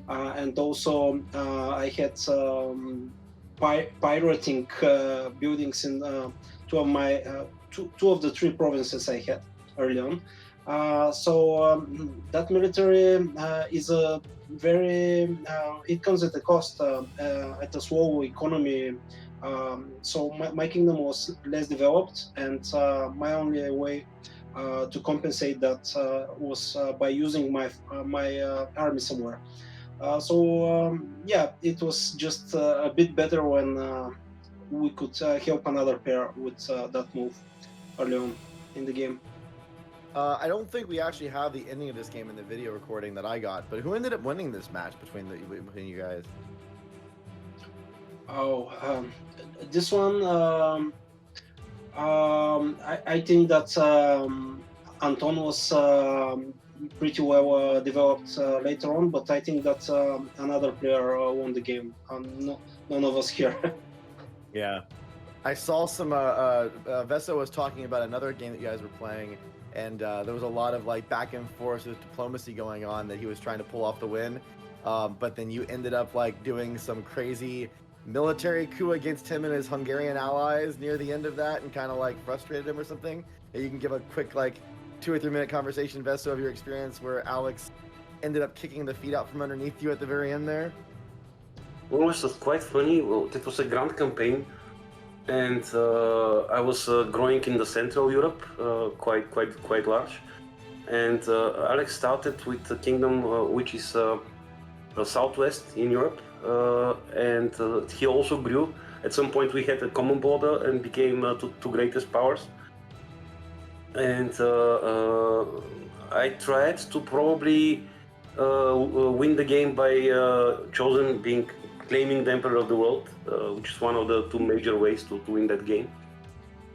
and also I had pirating buildings in two of the three provinces I had early on. So that military is a very it comes at a cost, at a slow economy. So my kingdom was less developed, and my only way to compensate that was by using my army somewhere. Yeah, it was just a bit better when we could help another pair with that move early on in the game. I don't think we actually have the ending of this game in the video recording that I got, but who ended up winning this match between you guys? Oh, this one, I think that Anton was pretty well developed later on, but I think that another player won the game, none of us here. Yeah, I saw some. Veso was talking about another game that you guys were playing, and there was a lot of like back and forth with diplomacy going on that he was trying to pull off the win, but then you ended up like doing some crazy military coup against him and his Hungarian allies near the end of that, and kind of like frustrated him or something. You can give a quick like 2 or 3 minute conversation, Veso, of your experience where Alex ended up kicking the feet out from underneath you at the very end there. Well, it was quite funny. Well, it was a grand campaign, and I was growing in the Central Europe, quite large. And Alex started with a kingdom which is southwest in Europe, and he also grew. At some point, we had a common border and became two greatest powers. And I tried to probably win the game by claiming the Emperor of the World, which is one of the 2 major ways to win that game.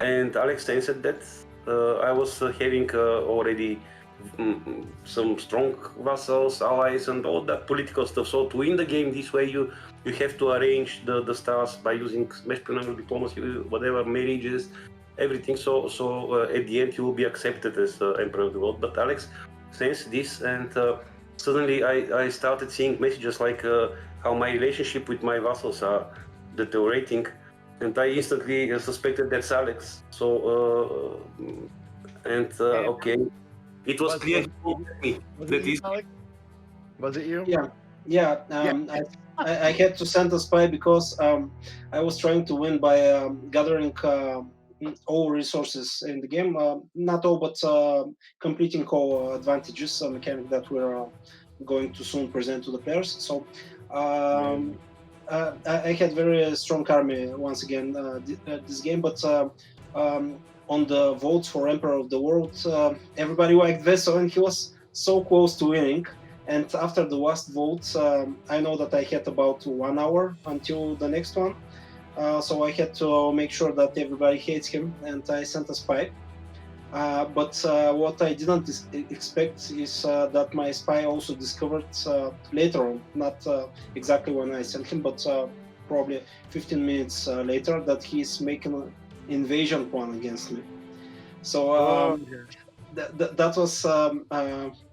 And Alex answered that. I was having already some strong vassals, allies, and all that political stuff. So to win the game this way, you have to arrange the stars by using smash triangle diplomacy, whatever marriages, everything. So at the end you will be accepted as emperor of the world. But Alex says this, and suddenly I started seeing messages like how my relationship with my vassals are deteriorating, and I instantly suspected that's Alex. So okay, it was clear Was that it you, is. Alex? Was it you? Yeah, yeah. Yeah. I had to send a spy because I was trying to win by gathering all resources in the game. Not all, but completing all advantages, a mechanic that we're going to soon present to the players. So I had very strong army once again this game, but on the votes for Emperor of the World, everybody liked Veso, and he was so close to winning. And after the last vote, I know that I had about 1 hour until the next one. So I had to make sure that everybody hates him, and I sent a spy. But what I didn't expect is that my spy also discovered later on, not exactly when I sent him, but probably 15 minutes later, that he's making an invasion plan against me. So that was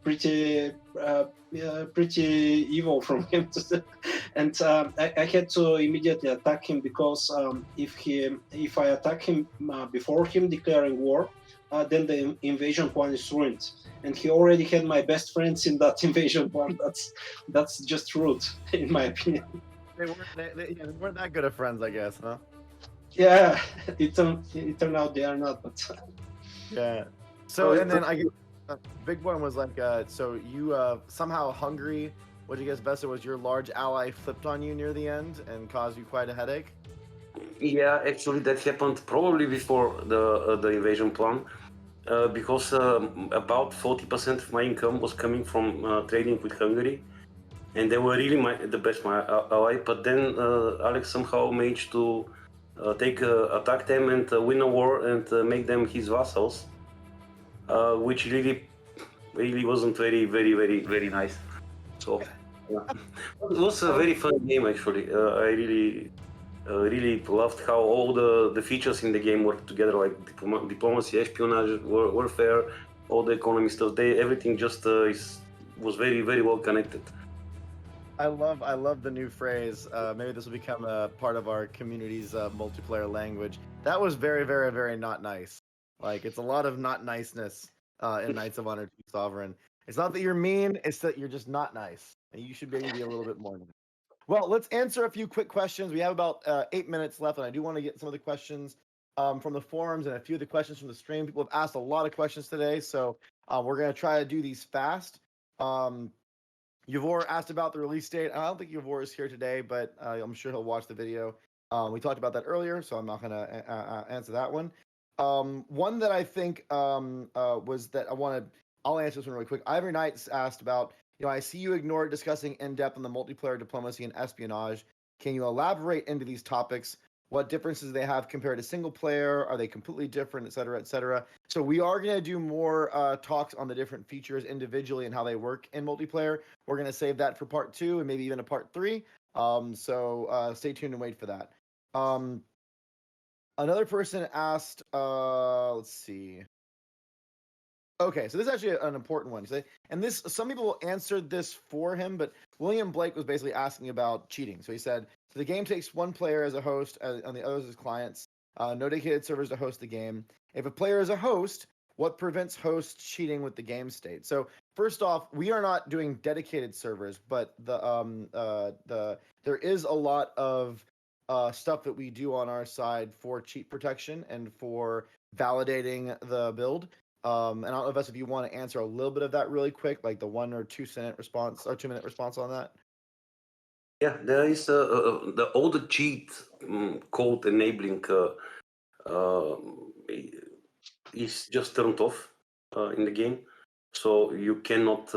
pretty evil from him and I had to immediately attack him because if I attack him before him declaring war, then the invasion plan is ruined, and he already had my best friends in that invasion plan. That's just rude in my opinion. They weren't that good of friends, I guess, huh? Yeah, it turned out they are not, but Yeah. So, and then I guess big one was like, so you somehow Hungary, what you guess best, it was your large ally flipped on you near the end and caused you quite a headache. Yeah, actually, that happened probably before the invasion plan, because about 40% of my income was coming from trading with Hungary, and they were really the best my ally. But then Alex somehow managed to attack them and win a war and make them his vassals, which really wasn't very nice. So it was a very fun game actually. I really loved how all the features in the game work together, like diplomacy, espionage, warfare, all the economy stuff. Everything just was very well connected. I love the new phrase. Maybe this will become a part of our community's multiplayer language. That was very not nice. Like, it's a lot of not niceness in Knights of Honor 2 Sovereign. It's not that you're mean, it's that you're just not nice. And you should maybe be a little bit more nice. Well, let's answer a few quick questions. We have about 8 minutes left, and I do want to get some of the questions from the forums and a few of the questions from the stream. People have asked a lot of questions today, so we're going to try to do these fast. Yavor asked about the release date. I don't think Yavor is here today, but I'm sure he'll watch the video. We talked about that earlier, so I'm not going to answer that one. One that I think was that I'll answer this one really quick. Ivory Knights asked about, I see you ignored discussing in depth on the multiplayer diplomacy and espionage. Can you elaborate into these topics? What differences they have compared to single player? Are they completely different, et cetera, et cetera? So we are going to do more talks on the different features individually and how they work in multiplayer. We're going to save that for part 2 and maybe even a part 3. So stay tuned and wait for that. Another person asked, let's see. Okay, so this is actually an important one. And some people answered this for him, but William Blake was basically asking about cheating. So he said, so the game takes one player as a host and the others as clients. No dedicated servers to host the game. If a player is a host, what prevents hosts cheating with the game state? So first off, we are not doing dedicated servers, but there is a lot of stuff that we do on our side for cheat protection and for validating the build. And I don't know if you want to answer a little bit of that really quick, like the 1 or 2 minute response or 2 minute response on that. Yeah, there is all the cheat code enabling is just turned off in the game, so you cannot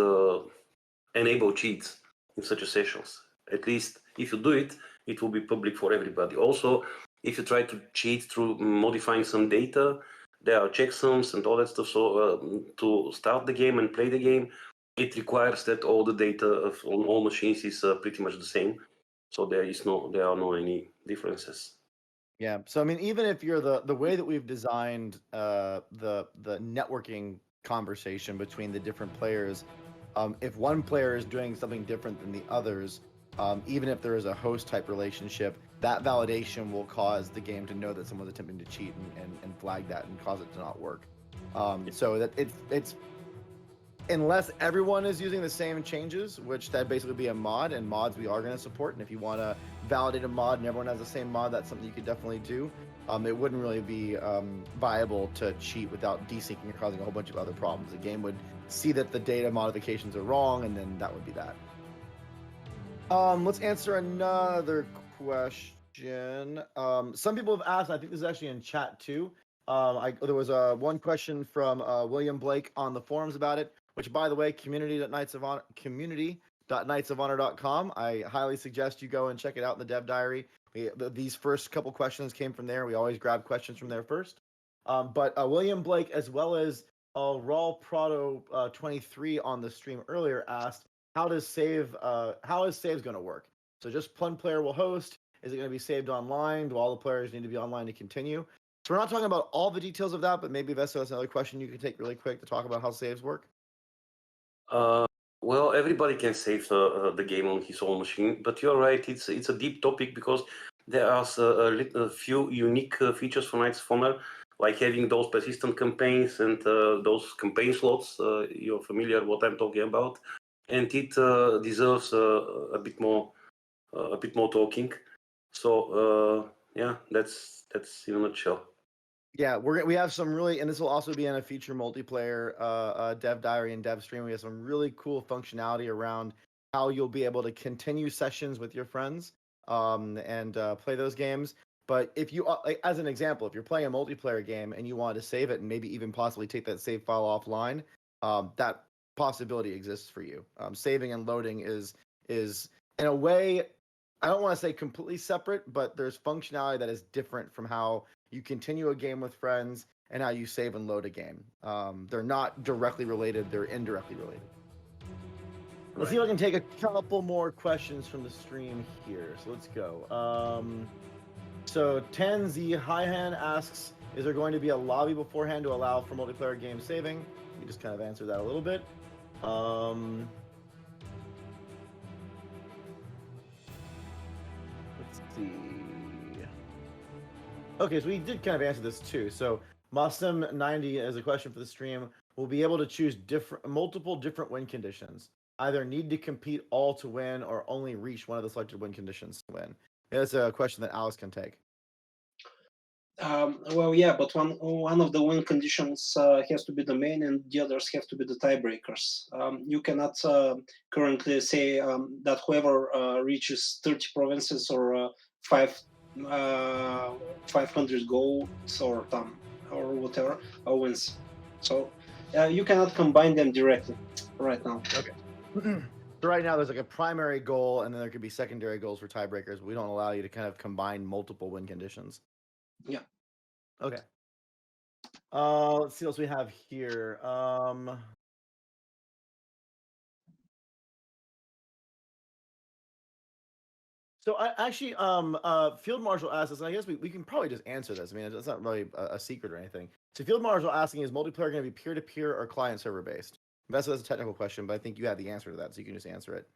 enable cheats in such a sessions. At least if you do it, it will be public for everybody. Also, if you try to cheat through modifying some data, there are checksums and all that stuff. So to start the game and play the game, it requires that all the data on all machines is pretty much the same. So there are no any differences. Yeah. So I mean, even if you're the way that we've designed the networking conversation between the different players, if one player is doing something different than the others, even if there is a host type relationship, that validation will cause the game to know that someone's attempting to cheat and flag that and cause it to not work. So that it's unless everyone is using the same changes, which that basically be a mod, and mods we are going to support. And if you want to validate a mod and everyone has the same mod, that's something you could definitely do. It wouldn't really be viable to cheat without desyncing or causing a whole bunch of other problems. The game would see that the data modifications are wrong, and then that would be that. Let's answer another question. Some people have asked, I think this is actually in chat too. There was one question from William Blake on the forums about it, which, by the way, community.knightsofhonor.com. I highly suggest you go and check it out in the DevDiary. These first couple questions came from there. We always grab questions from there first. But William Blake, as well as Raw Prado 23 on the stream earlier, asked, how is saves going to work? So just one player will host. Is it going to be saved online? Do all the players need to be online to continue? So we're not talking about all the details of that, but maybe Veso has another question you can take really quick to talk about how saves work. Well, everybody can save the game on his own machine, but you're right. It's a deep topic because there are a few unique features for Knights of Honor, like having those persistent campaigns and those campaign slots. You're familiar what I'm talking about, and it deserves a bit more talking. So yeah, that's in a nutshell. Yeah, we have some really, and this will also be in a feature multiplayer DevDiary and DevStream. We have some really cool functionality around how you'll be able to continue sessions with your friends and play those games. But if you, like, as an example, if you're playing a multiplayer game and you want to save it and maybe even possibly take that save file offline, that possibility exists for you. Saving and loading is in a way, I don't want to say completely separate, but there's functionality that is different from how you continue a game with friends and how you save and load a game. They're not directly related, they're indirectly related. Let's see if I can take a couple more questions from the stream here. So let's go. So Tanzi Hihan asks, is there going to be a lobby beforehand to allow for multiplayer game saving? You just kind of answered that a little bit. Let's see. Okay, so we did kind of answer this too. So Masim90 as a question for the stream, will be able to choose multiple different win conditions. Either need to compete all to win or only reach one of the selected win conditions to win. That's a question that Alice can take. Well, yeah, but one of the win conditions has to be the main, and the others have to be the tiebreakers. You cannot currently say that whoever reaches 30 provinces or 500 golds or whatever wins. So you cannot combine them directly right now. Okay. So right now there's like a primary goal, and then there could be secondary goals for tiebreakers. We don't allow you to kind of combine multiple win conditions. Yeah. Okay. Let's see what else we have here. So I actually, Field Marshal asked us, and I guess we can probably just answer this. I mean, it's not really a secret or anything. So Field Marshal asking, is multiplayer going to be peer-to-peer or client-server based? That's a technical question, but I think you have the answer to that, so you can just answer it.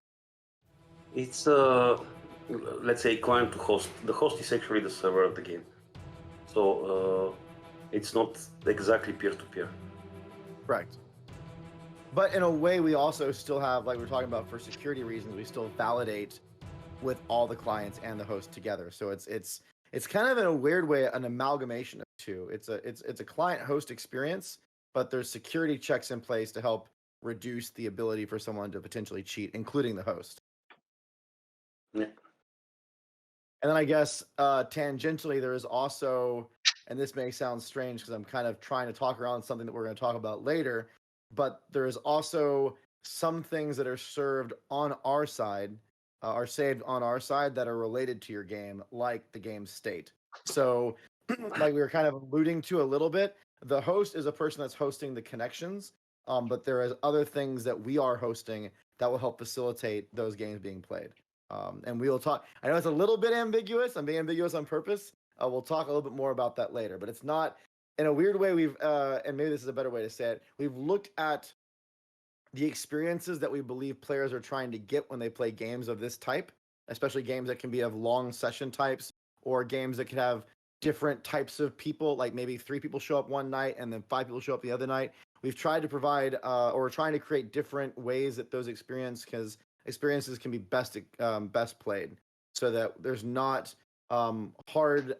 It's let's say client to host. The host is actually the server of the game, so it's not exactly peer-to-peer. Correct. But in a way, we also still have, like we're talking about, for security reasons, we still validate with all the clients and the host together. So it's kind of in a weird way an amalgamation of two. It's a client host experience, but there's security checks in place to help reduce the ability for someone to potentially cheat, including the host. Yeah. And then I guess tangentially there is also, and this may sound strange because I'm kind of trying to talk around something that we're going to talk about later, but there is also some things that are served on our side, are saved on our side that are related to your game, like the game's state. So like we were kind of alluding to a little bit, the host is a person that's hosting the connections, but there is other things that we are hosting that will help facilitate those games being played. And we will talk. I know it's a little bit ambiguous. I'm being ambiguous on purpose, We'll talk a little bit more about that later, but it's not in a weird way. We've and maybe this is a better way to say it. We've looked at the experiences that we believe players are trying to get when they play games of this type, especially games that can be of long session types or games that could have different types of people, like maybe 3 people show up one night and then 5 people show up the other night. We've tried to provide or we're trying to create different ways that those experiences can be best played, so that there's not hard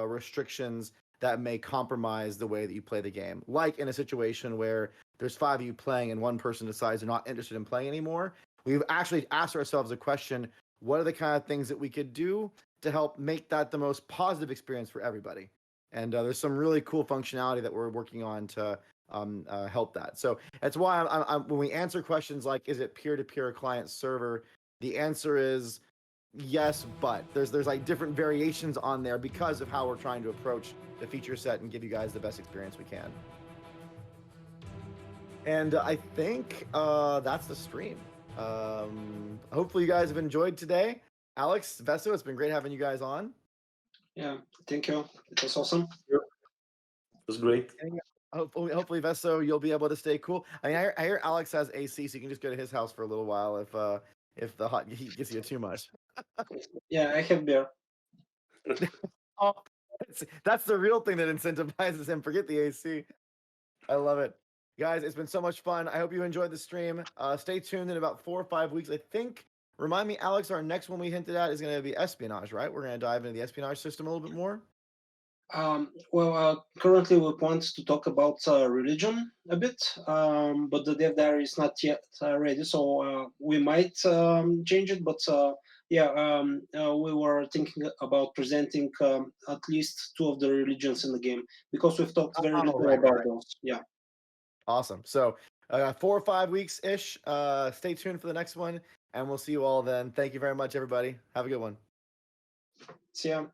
restrictions that may compromise the way that you play the game. Like in a situation where there's 5 of you playing and one person decides they're not interested in playing anymore, we've actually asked ourselves a question: what are the kind of things that we could do to help make that the most positive experience for everybody? And there's some really cool functionality that we're working on to help that. So that's why when we answer questions like, is it peer-to-peer or client server, the answer is yes, but there's like different variations on there because of how we're trying to approach the feature set and give you guys the best experience we can. And I think that's the stream. Hopefully you guys have enjoyed today. Alex, Veso, it's been great having you guys on. Yeah, thank you. It was awesome. It was great. Hopefully, Veso, you'll be able to stay cool. I mean, I hear Alex has AC, so you can just go to his house for a little while if the hot heat gets you too much. Yeah, I have beer. Oh, that's the real thing that incentivizes him. Forget the AC. I love it. Guys, it's been so much fun. I hope you enjoyed the stream. Stay tuned in about 4 or 5 weeks. I think, remind me, Alex, our next one we hinted at is going to be espionage, right? We're going to dive into the espionage system a little bit more. Currently we want to talk about religion a bit, but the DevDiary is not yet ready, so we might change it. But we were thinking about presenting at least 2 of the religions in the game, because we've talked very little about those. Yeah. Awesome. So 4 or 5 weeks ish. Stay tuned for the next one, and we'll see you all then. Thank you very much, everybody. Have a good one. See ya.